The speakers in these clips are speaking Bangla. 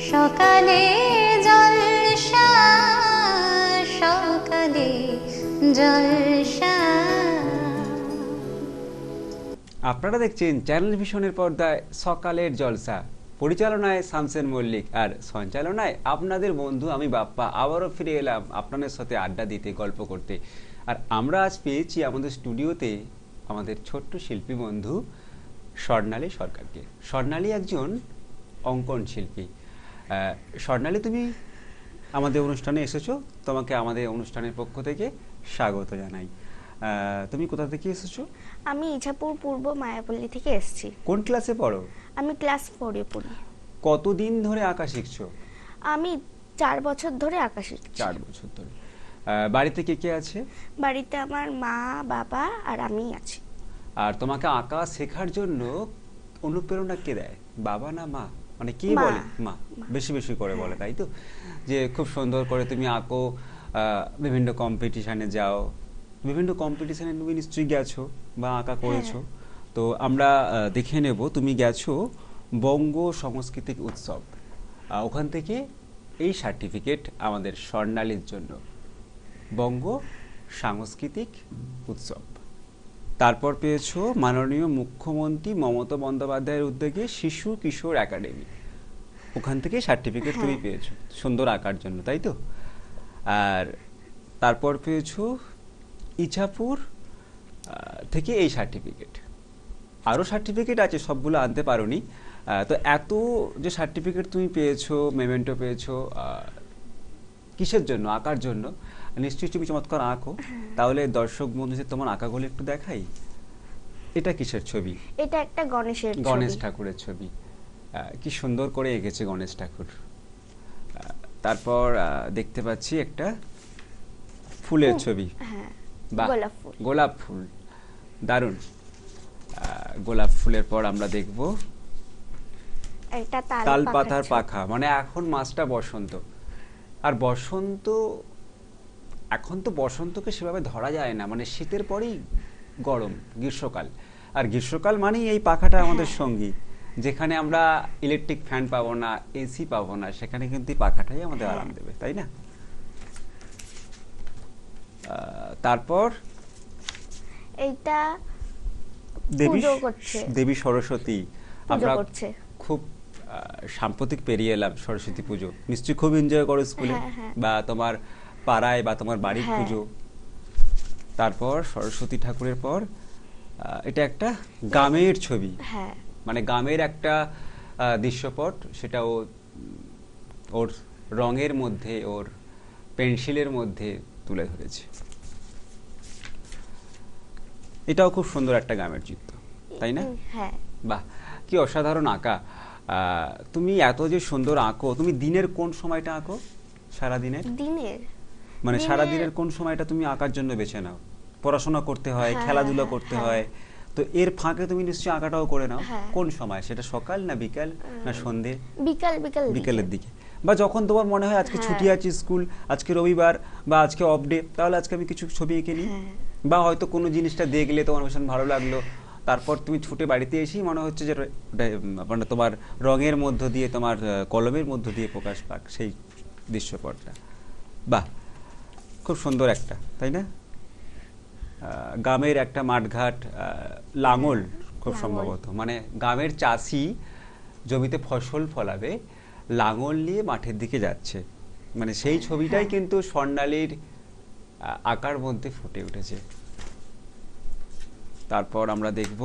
সকালে জলসা, সকালে জলসা। আপনারা দেখছেন চ্যানেল ভিশনের পর্দায় সকালের জলসা, পরিচালনায় শামসেন মল্লিক আর সঞ্চালনায় আপনাদের বন্ধু আমি বাপ্পা। আবারও ফিরে এলাম আপনাদের সাথে আড্ডা দিতে, গল্প করতে। আর আমরা আজ পেয়েছি আমাদের স্টুডিওতে আমাদের ছোট্ট শিল্পী বন্ধু স্বর্ণালী সরকারকে। স্বর্ণালী একজন অঙ্কন শিল্পী। স্বর্ণালী, তুমি আমাদের অনুষ্ঠানে এসেছো, তোমাকে আমাদের অনুষ্ঠানের পক্ষ থেকে স্বাগত জানাই। তুমি কোথা থেকে এসেছো? আমি ইছাপুর পূর্ব মায়াপল্লী থেকে এসেছি। কোন ক্লাসে পড়ো? আমি ক্লাস 4-এ পড়ি। কতদিন ধরে আঁকা শিখছো? আমি 4 বছর ধরে আঁকা শিখছি। 4 বছর ধরে। বাড়িতে কে কে আছে? বাড়িতে আমার মা, বাবা আর আমি আছি। আর তোমাকে আঁকা শেখার জন্য অনুপ্রেরণা কে দেয়, বাবা না মা? মানে কি মা। বলে? মা বেশি বেশি করে বলে, তাই তো? যে খুব সুন্দর করে তুমি আঁকো, বিভিন্ন কম্পিটিশনে যাও, বিভিন্ন কম্পিটিশনে তুমি নিশ্চয়ই গেছো বা আঁকা করেছো। তো আমরা দেখে নেব, তুমি গেছো বঙ্গ সাংস্কৃতিক উৎসব, ওখান থেকে এই সার্টিফিকেট আমাদের স্বর্ণালীর জন্য, বঙ্গ সাংস্কৃতিক উৎসব। তারপর পেয়েছো মাননীয় মুখ্যমন্ত্রী মমতা বন্দ্যোপাধ্যায়ের উদ্যোগে শিশু কিশোর একাডেমি, ওখান থেকে সার্টিফিকেট তুমি পেয়েছো সুন্দর আঁকার জন্য, তাই তো? আর তারপর পেয়েছো ইছাপুর থেকে এই সার্টিফিকেট। আরও সার্টিফিকেট আছে, সবগুলো আনতে পারোনি। তো এত যে সার্টিফিকেট তুমি পেয়েছো, মেমেন্টো পেয়েছো, কিসের জন্য? আঁকার জন্য। নিশ্চয়ই তুমি চমৎকার আঁকো। তাহলে দর্শক বন্ধুদের তোমার আঁকাগুলো একটু দেখাই। এটা কিসের ছবি? এটা একটা গণেশের ছবি। গণেশ ঠাকুরের ছবি। কি সুন্দর করে এঁকেছে গণেশ ঠাকুর। তারপর দেখতে পাচ্ছি একটা ফুলের ছবি। হ্যাঁ, বাহ, গোলাপ ফুল। গোলাপ ফুল, দারুণ। গোলাপ ফুলের পর আমরা দেখব একটা তাল পাতার পাখা। মানে এখন মাসটা বসন্ত, আর বসন্ত, এখন তো বসন্তকে সেভাবে ধরা যায় না, মানে শীতের পরেই গরম, গ্রীষ্মকাল। আর গ্রীষ্মকাল মানেই এই পাখাটা আমাদের সঙ্গী। যেখানে আমরা ইলেকট্রিক ফ্যান পাবো না, এসি পাবো না, সেখানে কিন্তু এই পাখাটাই আমাদের আরাম দেবে, তাই না? তারপর এইটা দেবী, পুজো করছে। দেবী সরস্বতী। পুজো আমরা করছে। খুব সাম্প্রতিক পেরিয়ে এলাম সরস্বতী পুজো, নিশ্চয়ই খুব এনজয় করো স্কুলে বা তোমার পাড়ায় বা তোমার বাড়ির পুজো। তারপর সরস্বতী ঠাকুরের পর এটা একটা গ্রামের ছবি, মানে গ্রামের একটা দৃশ্যপট, সেটা ওর রঙের মধ্যে, ওর পেন্সিলের মধ্যে তুলে ধরেছে। এটাও খুব সুন্দর একটা গ্রামের চিত্র, তাই না? হ্যাঁ। বাহ, কি অসাধারণ আঁকা। তুমি এত যে সুন্দর আঁকো, তুমি দিনের কোন সময়টা আঁকো? সারা দিনের? মানে সারা দিনের কোন সময়টা তুমি আঁকার জন্য বেছে নাও? পড়াশোনা করতে হয়, খেলাধুলা করতে হয়, তো এর ফাঁকে তুমি নিশ্চয়ই আঁকাটাও করে নাও। কোন সময় সেটা? সকাল না বিকাল না সন্ধে? বিকালের দিকে, বা যখন তোমার মনে হয় আজকে ছুটি আছে স্কুল, আজকে রবিবার বা আজকে অফ ডে, তাহলে আজকে আমি কিছু ছবি এঁকে নিই। বা হয়তো কোনো জিনিসটা দেখলে তোমার ভীষণ ভালো লাগলো, তারপর তুমি ছুটে বাড়িতে এসেই মনে হচ্ছে যে মানে তোমার রঙের মধ্য দিয়ে, তোমার কলমের মধ্য দিয়ে প্রকাশ পাক সেই দৃশ্যপটটা। বাহ, খুব সুন্দর একটা, তাই না? গ্রামের একটা মাঠঘাট, লাঙল খুব সম্ভবত, মানে গ্রামের চাষি জমিতে ফসল ফলাবে, লাঙল নিয়ে মাঠের দিকে যাচ্ছে, মানে সেই ছবিটাই কিন্তু স্বর্ণালীর আঁকার মধ্যে ফুটে উঠেছে। তারপর আমরা দেখব,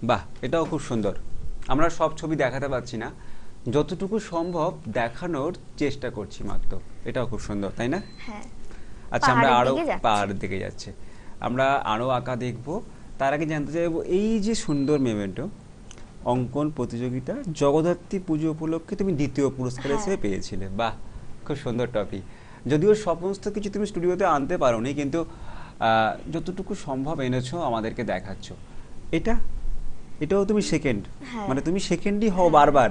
বাহ, এটাও খুব সুন্দর। আমরা সব ছবি দেখাতে পারছি না, যতটুকু সম্ভব দেখানোর চেষ্টা করছি মাত্র। এটাও খুব সুন্দর, তাই না? আচ্ছা, আমরা আরো পাহাড়ের দিকে যাচ্ছে, আমরা আরো আঁকা দেখব। তার আগে জানতে চাইবো, এই যে সুন্দর মেমেন্টো অঙ্কন প্রতিযোগিতা জগদ্ধাত্রী পুজো উপলক্ষে তুমি দ্বিতীয় পুরস্কার হিসেবে পেয়েছিলে। বাহ, খুব সুন্দর টপিক। যদিও সমস্ত কিছু তুমি স্টুডিওতে আনতে পারোনি, কিন্তু যতটুকু সম্ভব এনেছো, আমাদেরকে দেখাচ্ছ। এটাও তুমি সেকেন্ড, মানে তুমি সেকেন্ডই হও বারবার।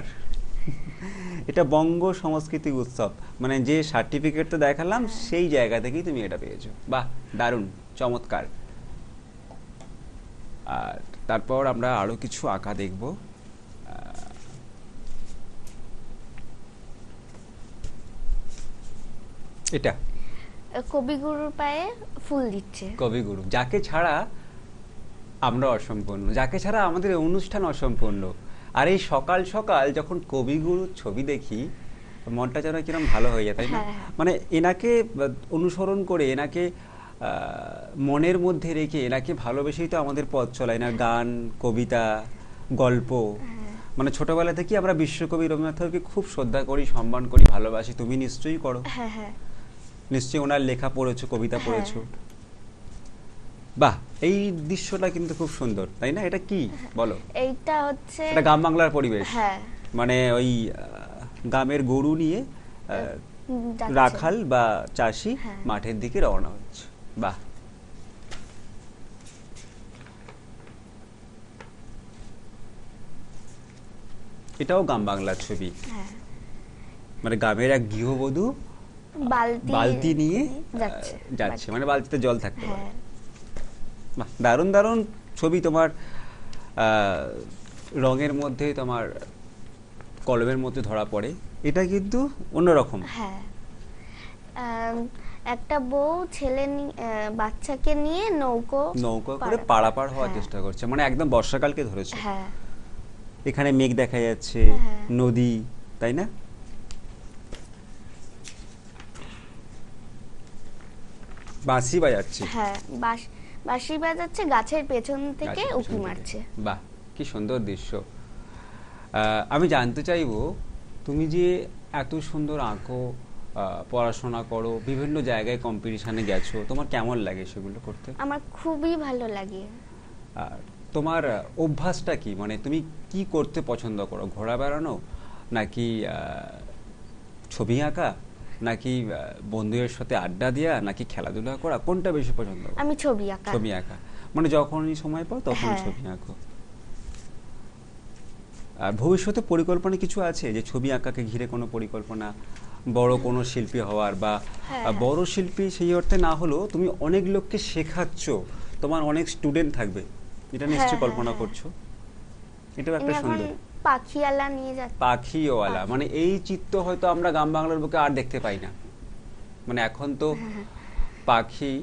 এটা বঙ্গ সাংস্কৃতিক উৎসব, মানে যে সার্টিফিকেটটা দেখালাম সেই জায়গা থেকেই তুমি এটা পেয়েছো। বাহ, দারুণ, চমৎকার। আর তারপর আমরা আরো কিছু আঁকা দেখব। এটা কবিগুরুর পায়ে ফুল দিচ্ছে। কবিগুরু, যাকে ছাড়া আমরা অসম্পূর্ণ, যাকে ছাড়া আমাদের এই অনুষ্ঠান অসম্পূর্ণ। আর এই সকাল সকাল যখন কবিগুরুর ছবি দেখি, মনটা যেন কিরম ভালো হয়ে যায়, তাই না? হ্যাঁ, হ্যাঁ। মানে এনাকে অনুসরণ করে, এনাকে মনের মধ্যে রেখে, এনাকে ভালোবেসেই তো আমাদের পথ চলা। এনার গান, কবিতা, গল্প, মানে ছোটবেলা থেকে আমরা বিশ্বকবি রবীন্দ্রনাথ ঠাকুরকে খুব শ্রদ্ধা করি, সম্মান করি, ভালোবাসি। তুমি নিশ্চয়ই করো, হ্যাঁ হ্যাঁ নিশ্চয়ই ওনার লেখা পড়েছো, কবিতা হ্যাঁ। পড়েছো। বাহ, এই দৃশ্যটা কিন্তু খুব সুন্দর, তাই না? এটা কি বলো? এইটা হচ্ছে এটা গ্রাম বাংলার পরিবেশ। হ্যাঁ মানে ওই গ্রামের গরু নিয়ে যাচ্ছে। রাখাল বা চাষি হ্যাঁ। মাঠের দিকে রওনা হচ্ছে। বাহ, এটাও গ্রাম বাংলার ছবি। হ্যাঁ মানে গ্রামের এক গৃহবধূ বালতি নিয়ে যাচ্ছে যাচ্ছে, মানে বালতিতে জল থাকতে পারে। হ্যাঁ বাহ, দারুণ দারুণ ছবি তোমার। রঙের মধ্যে তোমার কলমের মধ্যে ধরা পড়ে। এটা কিন্তু অন্যরকম। হ্যাঁ একটা বউ বাচ্চাকে নিয়ে নৌকো করে পারাপার হওয়ার চেষ্টা করছে, মানে একদম বর্ষাকালকে ধরেছে। হ্যাঁ এখানে মেঘ দেখা যাচ্ছে, হ্যাঁ। নদী, তাই না? বাঁশি বাজাচ্ছে। হ্যাঁ বাঁশি বাজাচ্ছে, গাছের পেছন থেকে গাছের পেছন উঁকি থেকে। মারছে। বাহ, কি সুন্দর দৃশ্য। আমি জানতে চাইবো, তুমি যে এত সুন্দর আঁকো, পড়াশোনা করো, বিভিন্ন জায়গায় কম্পিটিশনে গেছো, তোমার কেমন লাগে সেগুলো করতে? আমার খুবই ভালো লাগে। আর তোমার অভ্যাসটা কি? মানে তুমি কি করতে পছন্দ করো? ঘোরা বেড়ানো, নাকি ছবি আঁকা, নাকি বন্ধুদের সাথে আড্ডা দেওয়া, নাকি খেলাধুলা করা? কোনটা বেশি পছন্দ করো? আমি ছবি আঁকা। ছবি আঁকা, মানে যখনই সময় পাও তখন হ্যাঁ। ছবি আঁকো। আর ভবিষ্যতে পরিকল্পনা কিছু আছে, যে ছবি আঁকাকে ঘিরে কোনো পরিকল্পনা, বড় কোনো শিল্পী হওয়ার, বা হ্যাঁ। বড় শিল্পী সেই অর্থে না হলেও তুমি অনেক লোককে শেখাচ্ছ, তোমার অনেক স্টুডেন্ট থাকবে, এটা নিশ্চয়ই হ্যাঁ, কল্পনা হ্যাঁ। করছো। এটাও একটা আমি এখন সুন্দর পাখিয়ালা নিয়ে যাচ্ছি। পাখিওয়ালা, মানে এই চিত্র হয়তো আমরা গ্রাম বাংলার বুকে আর দেখতে পাই না। মানে এখন তো পাখি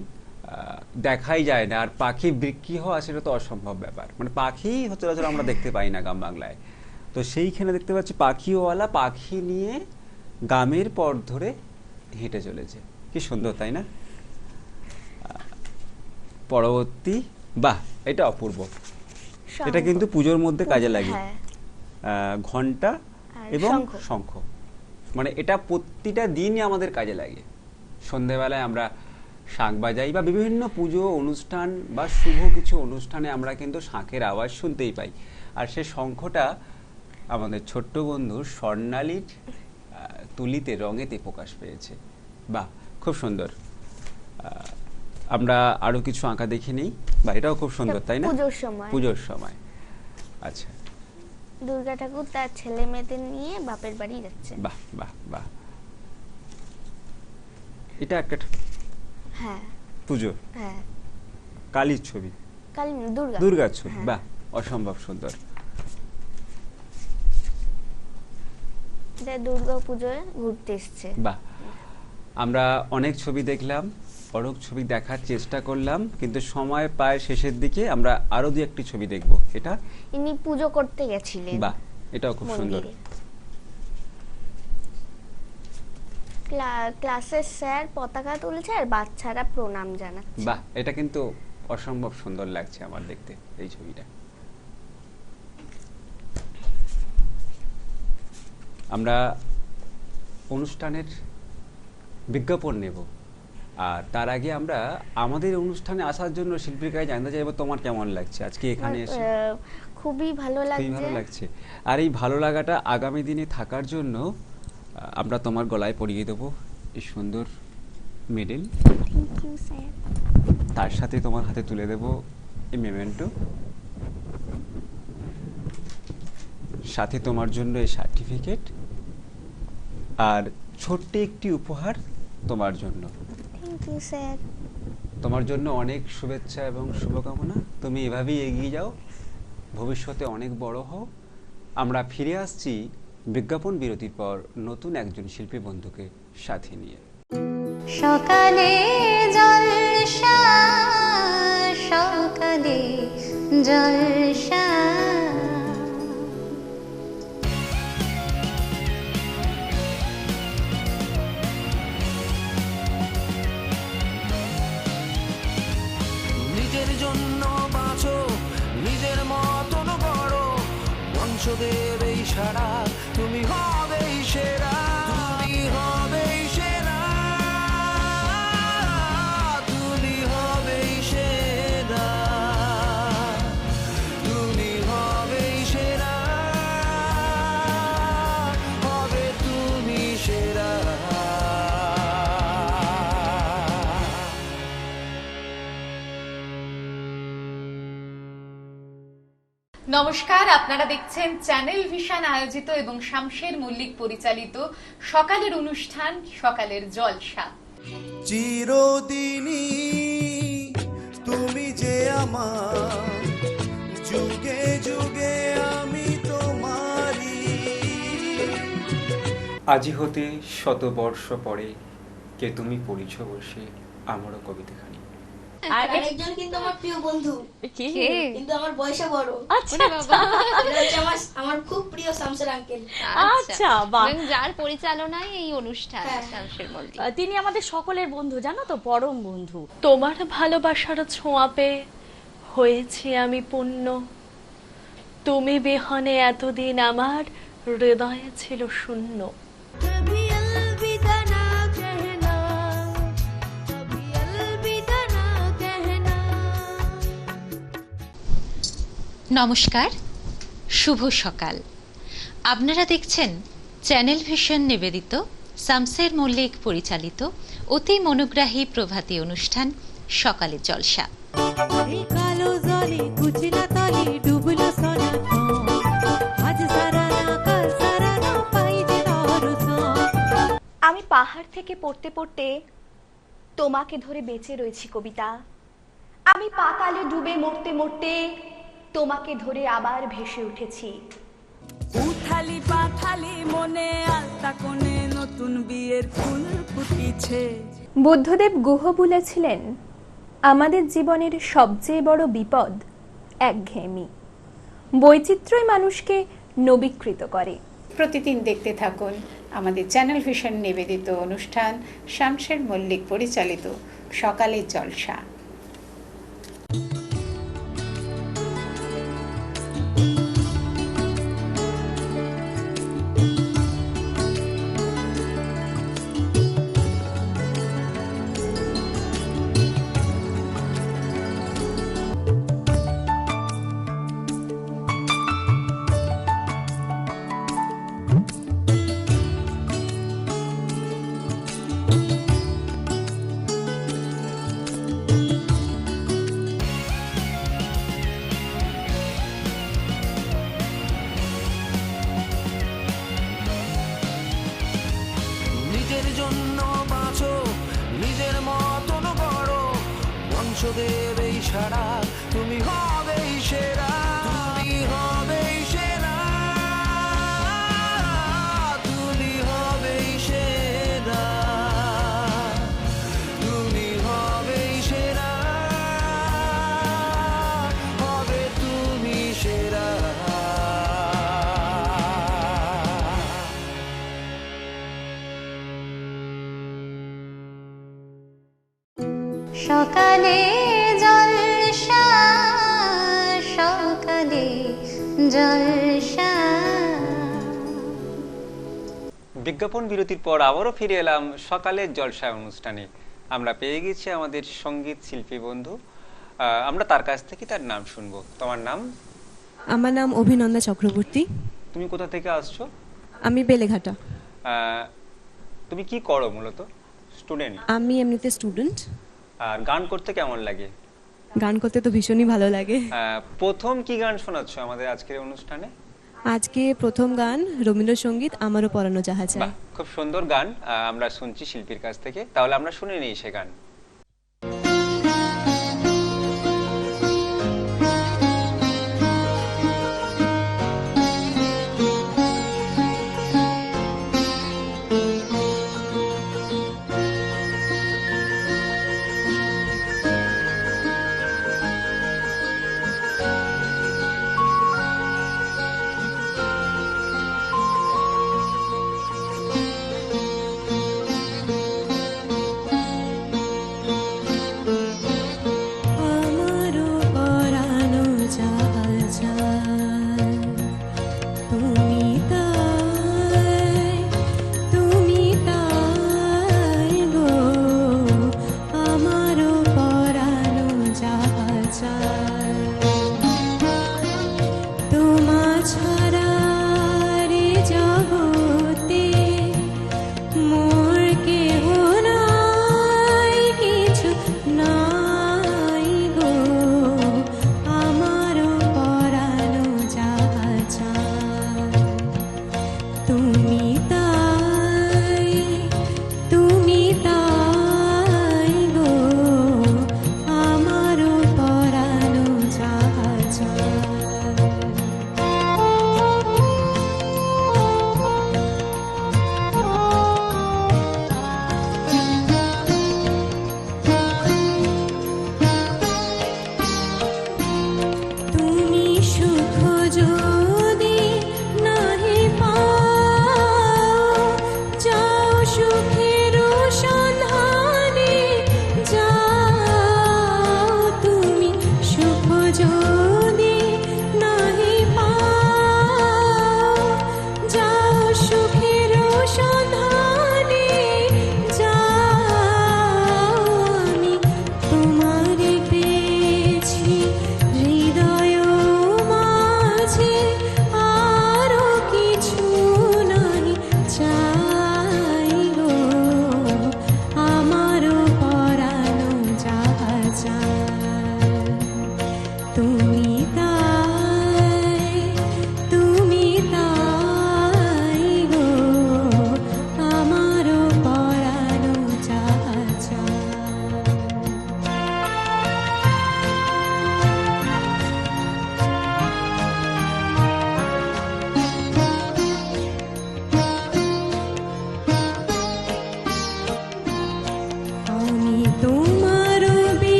দেখাই যায় না, আর পাখি বিক্রি হওয়া সেটা তো অসম্ভব ব্যাপার। মানে পাখি সচরাচর আমরা দেখতে পাই না গ্রাম বাংলায়। তো সেইখানে দেখতে পাচ্ছি পাখিওয়ালা পাখি নিয়ে গ্রামের পথ ধরে হেঁটে চলেছে। কি সুন্দর, তাই না? পরবর্তী, বাহ, এটা অপূর্ব। এটা কিন্তু পুজোর মধ্যে কাজে লাগে। হ্যাঁ। ঘন্টা আর এবং শঙ্খ। শঙ্খ, মানে এটা প্রতিটা দিনই আমাদের কাজে লাগে। সন্ধেবেলায় আমরা শাঁখ বাজাই, বা বিভিন্ন পুজো অনুষ্ঠান বা শুভ কিছু অনুষ্ঠানে আমরা কিন্তু শাঁখের আওয়াজ শুনতেই পাই। আর সে শঙ্খটা আমাদের ছোট্ট বন্ধু স্বর্ণালীর তুলিতে, রঙেতে প্রকাশ পেয়েছে। বাহ, খুব সুন্দর। আমরা আরো কিছু আঁকা দেখে নেই। বা এটাও খুব সুন্দর, তাই না? পুজোর সময়। পুজোর সময়, আচ্ছা। দুর্গা ঠাকুর তার ছেলে মেয়েদের নিয়ে বাপের বাড়ি যাচ্ছে। বাহ বাহ বাহ, এটা একটা হ্যাঁ পুজো, হ্যাঁ কালীর ছবি, কালী দুর্গা দুর্গার ছবি। হ্যাঁ। বাহ, অসম্ভব সুন্দর। এটা দুর্গা পুজোয় ঘুরতে এসছে। বাহ, আমরা অনেক ছবি দেখলাম, অনেক ছবি দেখার চেষ্টা করলাম, কিন্তু সময় প্রায় শেষের দিকে। আমরা আরো দু একটি ছবি দেখব। এটা ইনি পুজো করতে গেছিলেন। বাহ, এটাও খুব সুন্দর। মন্দিরে। ক্লাসের স্যার পতাকা তুলছে আর বাচ্চারা প্রণাম জানাচ্ছে। বাহ, এটা কিন্তু অসম্ভব সুন্দর লাগছে আমার দেখতে এই ছবিটা। আমরা অনুষ্ঠানের বিজ্ঞাপন নেব, আর তার আগে আমরা আমাদের অনুষ্ঠানে আসার জন্য শিল্পীর কাছে জানতে চাইবো তোমার কেমন লাগছে আজকে এখানে এসে। খুবই ভালো খুবই ভালো লাগছে। আর এই ভালো লাগাটা আগামী দিনে থাকার জন্য আমরা তোমার গলায় পরিয়ে দেবো এই সুন্দর মেডেল। Thank you sir. তার সাথে তোমার হাতে তুলে দেব এই মেমেন্টো, সাথে তোমার জন্য এই সার্টিফিকেট, আর ছোট্ট একটি উপহার তোমার জন্য। Thank you sir. তোমার জন্য অনেক শুভেচ্ছা এবং শুভকামনা। তুমি এভাবেই এগিয়ে যাও, ভবিষ্যতে অনেক বড় হও। আমরা ফিরে আসছি বিজ্ঞাপন বিরতির পর নতুন একজন শিল্পী বন্ধুকে সাথে নিয়ে। সকালে জলসা সকালে জলসা নিজের জন্য বাঁচো, নিজের মতন করো, বংশদের এই সারা তুমি হবেই সেরা, তুমি হবেই সেরা, তুমি হবেই সেরা, তুমি হবেই সেরা, হবে তুমি সেরা। নমস্কার, আপনারা দেখছেন চ্যানেল ভিশন আয়োজিত এবং শামশের মল্লিক পরিচালিত সকালের অনুষ্ঠান সকালের জলসা। চিরদিনই তুমি যে আমার, যুগে যুগে আমি তোমারই। আজি হতে শত বর্ষ পরে কে তুমি পড়িছ বসে আমারও কবিতাখানি। আর একজন কিন্তু আমার প্রিয় বন্ধু, কিন্তু আমার বয়সে বড়। আচ্ছা এটা হচ্ছে আমার খুব প্রিয় শামসের আঙ্কেল। আচ্ছা, বাহ। এবং যার পরিচালনায় এই অনুষ্ঠান হ্যাঁ। শামশের মল্লিক। তিনি আমাদের সকলের বন্ধু, জানো তো, পরম বন্ধু। তোমার ভালোবাসার ছোঁয়া পেয়ে হয়েছি আমি পূর্ণ, তুমি বিহনে এতদিন আমার হৃদয়ে ছিল শূন্য। নমস্কার, শুভ সকাল। আপনারা দেখছেন চ্যানেল ভিশন নিবেদিত শামশের মল্লিক পরিচালিত অতি মনোগ্রাহী প্রভাতী অনুষ্ঠান সকালের জলসা। আমি পাহাড় থেকে পড়তে পড়তে তোমাকে ধরে বেঁচে রয়েছি কবিতা। আমি পাতালে ডুবে মরতে মরতে তোমাকে ধরে আবার ভেসে উঠেছি। উথালি পাথালি মনে আলতা কোণে নতুন বিয়ের ফুল ফুটিছে। বুদ্ধদেব গুহ বলেছিলেন, আমাদের জীবনের সবচেয়ে বড় বিপদ একঘেয়েমি। বৈচিত্র্যই মানুষকে নবীকৃত করে। প্রতিদিন দেখতে থাকুন আমাদের চ্যানেল ভিশন নিবেদিত অনুষ্ঠান শামশের মল্লিক পরিচালিত সকালের জলসা। নিজের জন্য বাঁচো, নিজের মতন করো, বংশদের এই সারা তুমি হবেই সেরা, তুমি হবেই সেরা, তুমি হবেই সেরা, তুমি হবেই সেরা, হবে তুমি সেরা। সকালে জলসা সকালে জলসা। বিজ্ঞাপন বিরতির পর আবারও ফিরে এলাম সকালের জলসা অনুষ্ঠানে। আমরা পেয়ে গেছি আমাদের সঙ্গীত শিল্পী বন্ধু, আমরা তার কাছ থেকে তার নাম শুনবো। তোমার নাম? আমার নাম অভিনন্দা চক্রবর্তী। তুমি কোথা থেকে আসছো? আমি বেলেঘাটা। তুমি কি করো মূলত? স্টুডেন্ট? আমি এমনিতে স্টুডেন্ট। আর গান করতে কেমন লাগে? গান করতে তো ভীষণই ভালো লাগে। প্রথম কি গান শোনাচ্ছ আমাদের আজকের অনুষ্ঠানে? আজকে প্রথম গান রবীন্দ্রসঙ্গীত আমারও পরানো জাহাজ। খুব সুন্দর গান আমরা শুনছি শিল্পীর কাছ থেকে, তাহলে আমরা শুনে নিই সে গান।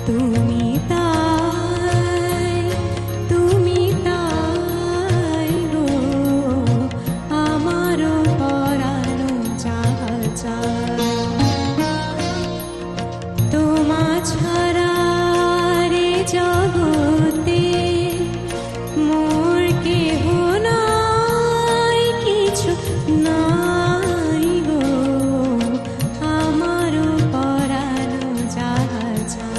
তুমি তাই, তুমি তাই গো, আমারও পরানো চাহা চায়। তোমা ছাড়া রে জগতে মোর কেহ নাই, কিছু নাই গো, আমারও পরানো যাহা চায়।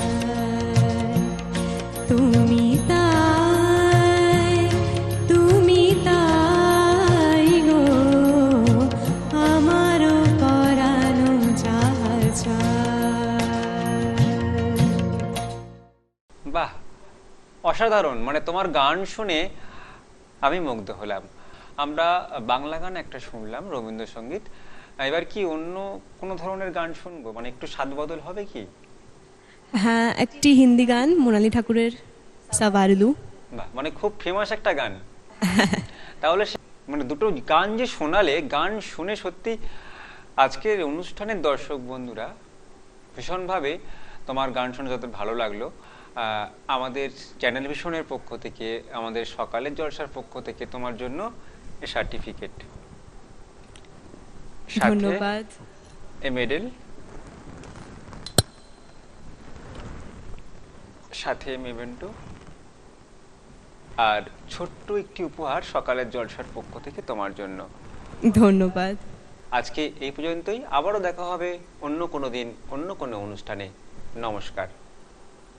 তুমি তাই, তুমি তাই গো, আমারও পরানো যাহা চায়। বাহ, অসাধারণ। মানে তোমার গান শুনে আমি মুগ্ধ হলাম। আমরা বাংলা গান একটা শুনলাম, রবীন্দ্রসঙ্গীত। এবার কি অন্য কোনো ধরনের গান শুনবো? মানে একটু স্বাদ বদল হবে কি? হ্যাঁ, একটি হিন্দি গান মোনালি ঠাকুরের সাভারলু। বাহ, মানে খুব ফেমাস একটা গান। তাহলে মানে দুটো গান যে শোনালে, গান শুনে সত্যি আজকের অনুষ্ঠানের দর্শক বন্ধুরা ভীষণভাবে তোমার গান শুনে যাদের ভালো লাগলো, আমাদের চ্যানেল ভিশনের পক্ষ থেকে, আমাদের সকালের জলসার পক্ষ থেকে তোমার জন্য সার্টিফিকেট, ধন্যবাদ, এ মেডেল, সাথে মেমেন্টো, আর ছোট্ট একটি উপহার সকালের জলসার পক্ষ থেকে তোমার জন্য। ধন্যবাদ। আজকে এই পর্যন্তই, আবারও দেখা হবে অন্য কোনো দিন, অন্য কোনো অনুষ্ঠানে। নমস্কার।